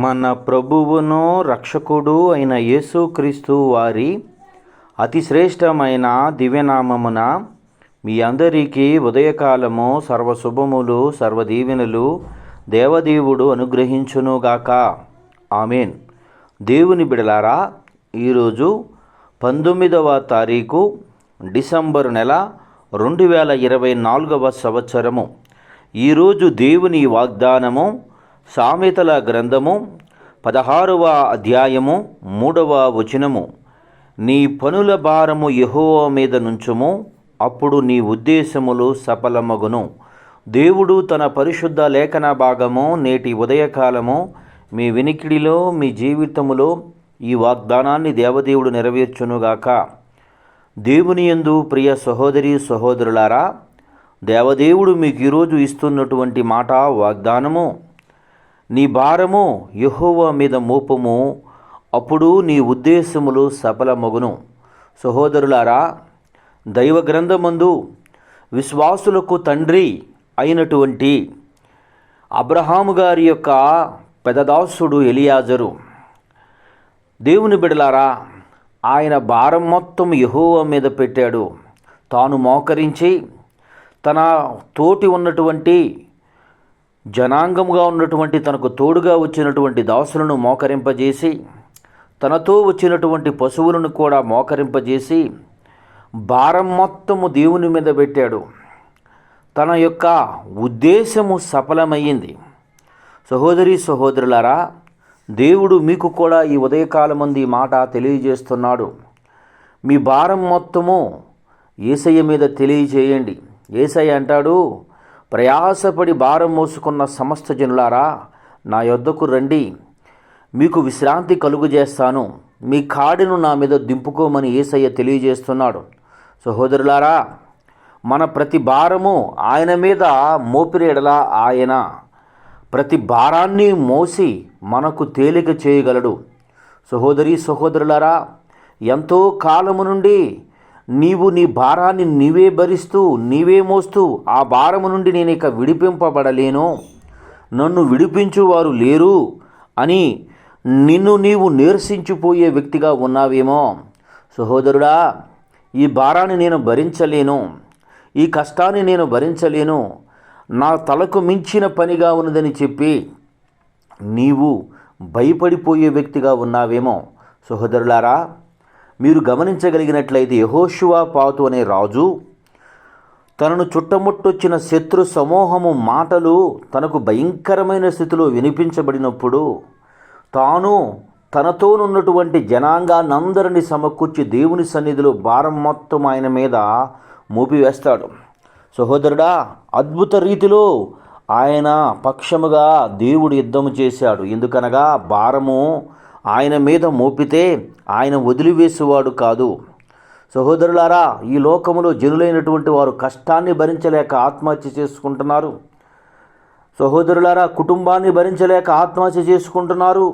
మన ప్రభువును రక్షకుడు అయిన యేసుక్రీస్తు వారి అతి శ్రేష్టమైన దివ్యనామమున మీ అందరికీ ఉదయకాలము సర్వశుభములు సర్వదీవెనలు దేవదేవుడు అనుగ్రహించునుగాక. ఆమెన్. దేవుని బిడలారా, ఈరోజు 19వ తారీఖు డిసెంబరు నెల 2024వ సంవత్సరము. ఈరోజు దేవుని వాగ్దానము సామెతల గ్రంథము 16వ అధ్యాయము 3వ వచనము. నీ పనుల భారము యెహోవా మీద నుంచుము, అప్పుడు నీ ఉద్దేశములు సఫలమగును. దేవుడు తన పరిశుద్ధ లేఖన భాగము నేటి ఉదయకాలము మీ వినికిడిలో మీ జీవితములో ఈ వాగ్దానాన్ని దేవదేవుడు నెరవేర్చునుగాక. దేవుని యందు ప్రియ సహోదరి సహోదరులారా, దేవదేవుడు మీకు ఈరోజు ఇస్తున్నటువంటి మాట వాగ్దానము, నీ భారము యెహోవా మీద మోపము, అప్పుడు నీ ఉద్దేశములు సఫలమగును. సహోదరులారా, దైవ గ్రంథమందు విశ్వాసులకు తండ్రి అయినటువంటి అబ్రహాము గారి యొక్క పెదదాసుడు ఎలియాజరు, దేవుని బిడలారా, ఆయన భారం మొత్తం యెహోవా మీద పెట్టాడు. తాను మోకరించి తన తోటి ఉన్నటువంటి జనాంగముగా ఉన్నటువంటి తనకు తోడుగా వచ్చినటువంటి దాసులను మోకరింపజేసి, తనతో వచ్చినటువంటి పశువులను కూడా మోకరింపజేసి భారం మొత్తము దేవుని మీద పెట్టాడు. తన యొక్క ఉద్దేశము సఫలమయ్యింది. సహోదరి సహోదరులారా, దేవుడు మీకు కూడా ఈ ఉదయకాలమందు ఈ మాట తెలియజేస్తున్నాడు. మీ భారం మొత్తము యేసయ్య మీద తెలియజేయండి. యేసయ్య అంటాడు, ప్రయాసపడి భారం మోసుకున్న సమస్త జనులారా, నా యొద్దకు రండి, మీకు విశ్రాంతి కలుగజేస్తాను, మీ కాడిను నా మీద దింపుకోమని యేసయ్య తెలియజేస్తున్నాడు. సహోదరులారా, మన ప్రతి భారము ఆయన మీద మోపిరేడలా ఆయన ప్రతి భారాన్ని మోసి మనకు తేలిక చేయగలడు. సహోదరి సహోదరులారా, ఎంతో కాలము నుండి నీవు నీ భారాన్ని నీవే భరిస్తూ నీవే మోస్తూ ఆ భారము నుండి నేను ఇక విడిపింపబడలేను, నన్ను విడిపించువారు లేరు అని నిన్ను నీవు నీరసించిపోయే వ్యక్తిగా ఉన్నావేమో. సహోదరుడా, ఈ భారాన్ని నేను భరించలేను, ఈ కష్టాన్ని నేను భరించలేను, నా తలకు మించిన పనిగా ఉన్నదని చెప్పి నీవు భయపడిపోయే వ్యక్తిగా ఉన్నావేమో. సహోదరులారా, మీరు గమనించగలిగినట్లయితే యెహోషువపాతు అనే రాజు తనను చుట్టముట్టొచ్చిన శత్రు సమూహము మాటలు తనకు భయంకరమైన స్థితిలో వినిపించబడినప్పుడు తాను తనతోనున్నటువంటి జనాంగానందరినీ సమకూర్చి దేవుని సన్నిధిలో భారం మొత్తం ఆయన మీద మోపివేస్తాడు. సహోదరుడా, అద్భుత రీతిలో ఆయన పక్షముగా దేవుడు యుద్ధము చేశాడు. ఎందుకనగా భారము ఆయన మీద మోపితే ఆయన వదిలివేసేవాడు కాదు. సహోదరులారా, ఈ లోకములో జనులైనటువంటి వారు కష్టాన్ని భరించలేక ఆత్మహత్య చేసుకుంటున్నారు. సహోదరులారా, కుటుంబాన్ని భరించలేక ఆత్మహత్య చేసుకుంటున్నారు.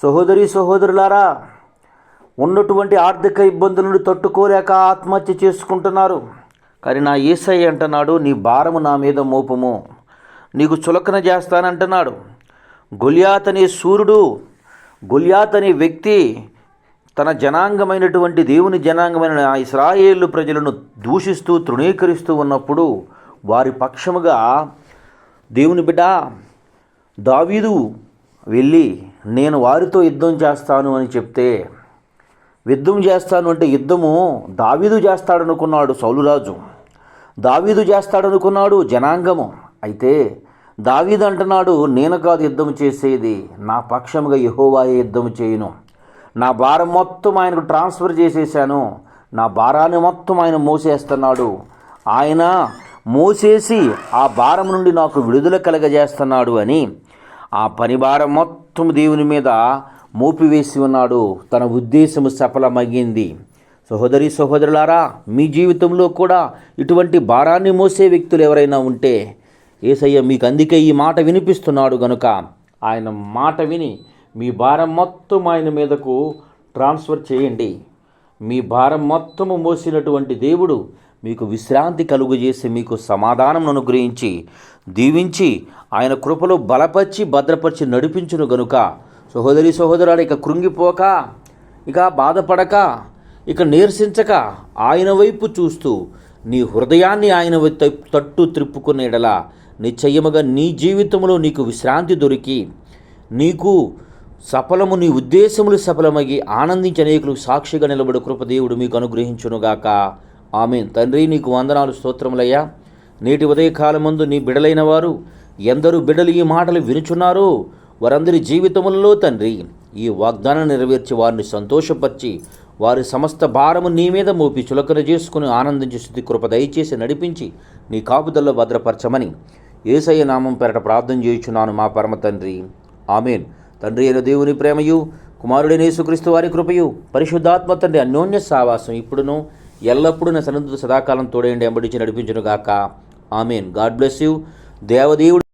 సహోదరి సహోదరులారా, ఉన్నటువంటి ఆర్థిక ఇబ్బందులను తట్టుకోలేక ఆత్మహత్య చేసుకుంటున్నారు. కానీ నా యేసయ్య అంటున్నాడు, నీ భారము నా మీద మోపము, నీకు చులకన చేస్తానంటున్నాడు. గొల్యాత్ అనే సూర్యుడు, గొల్యాత్ అనే వ్యక్తి తన జనాంగమైనటువంటి దేవుని జనాంగమైన ఇశ్రాయేలు ప్రజలను దూషిస్తూ తృణీకరిస్తూ ఉన్నప్పుడు వారి పక్షముగా దేవుని బిడ్డ దావీదు వెళ్ళి నేను వారితో యుద్ధం చేస్తాను అని చెప్తే, యుద్ధం చేస్తాను అంటే యుద్ధము దావీదు చేస్తాడనుకున్నాడు సౌలురాజు, దావీదు చేస్తాడనుకున్నాడు జనాంగము. అయితే దావీదు అంటున్నాడు, నేను కాదు యుద్ధం చేసేది, నా పక్షముగా యెహోవాయే యుద్ధం చేయును, నా భారం మొత్తం ఆయనకు ట్రాన్స్ఫర్ చేసేసాను, నా భారాన్ని మొత్తం ఆయన మోసేస్తున్నాడు, ఆయన మోసేసి ఆ భారం నుండి నాకు విడుదల కలగజేస్తున్నాడు అని ఆ పని భారం మొత్తం దేవుని మీద మోపివేసి ఉన్నాడు. తన ఉద్దేశము సఫలమయ్యింది. సహోదరి సహోదరులారా, మీ జీవితంలో కూడా ఇటువంటి భారాన్ని మోసే వ్యక్తులు ఎవరైనా ఉంటే యేసయ్య మీకు అందుకే ఈ మాట వినిపిస్తున్నాడు గనుక ఆయన మాట విని మీ భారం మొత్తం ఆయన మీదకు ట్రాన్స్ఫర్ చేయండి. మీ భారం మొత్తము మోసినటువంటి దేవుడు మీకు విశ్రాంతి కలుగజేసి మీకు సమాధానం అనుగ్రహించి దీవించి ఆయన కృపలో బలపరిచి భద్రపరిచి నడిపించును గనుక సహోదరి సహోదరుడు ఇక కృంగిపోక, ఇక బాధపడక, ఇక నీరసించక ఆయన వైపు చూస్తూ నీ హృదయాన్ని ఆయన తట్టు త్రిప్పుకునే ఎడల నిశ్చయముగా నీ జీవితంలో నీకు విశ్రాంతి దొరికి నీకు సఫలము, నీ ఉద్దేశములు సఫలమగి ఆనందించి అనేకులకు సాక్షిగా నిలబడే కృప దేవుడు మీకు అనుగ్రహించునుగాక. ఆమేన్. తండ్రి నీకు వందనాలు, స్తోత్రములయ్యా. నేటి ఉదయకాలమందు నీ బిడలైన వారు ఎందరూ బిడ్డలు ఈ మాటలు వినుచున్నారో వారందరి జీవితములలో తండ్రి ఈ వాగ్దానం నెరవేర్చి వారిని సంతోషపరిచి వారి సమస్త భారము నీ మీద మోపి చులకన చేసుకుని ఆనందించి స్థుతి కృప దయచేసి నడిపించి నీ కాపుదల్లో భద్రపరచమని యేసయ్య నామం పేరట ప్రార్థన చేయుచున్నాను మా పరమ తండ్రి. ఆమేన్. తండ్రి అయిన దేవుని ప్రేమయు, కుమారుడైన యేసుక్రీస్తు వారి కృపయు, పరిశుద్ధాత్మ తండ్రి అన్యోన్య సావాసం ఇప్పుడును ఎల్లప్పుడూ నా సన్నిధితో సదాకాలం తోడేయండి, ఎంబడించి నడిపించును గాక. ఆమేన్. God bless you. దేవదేవుడు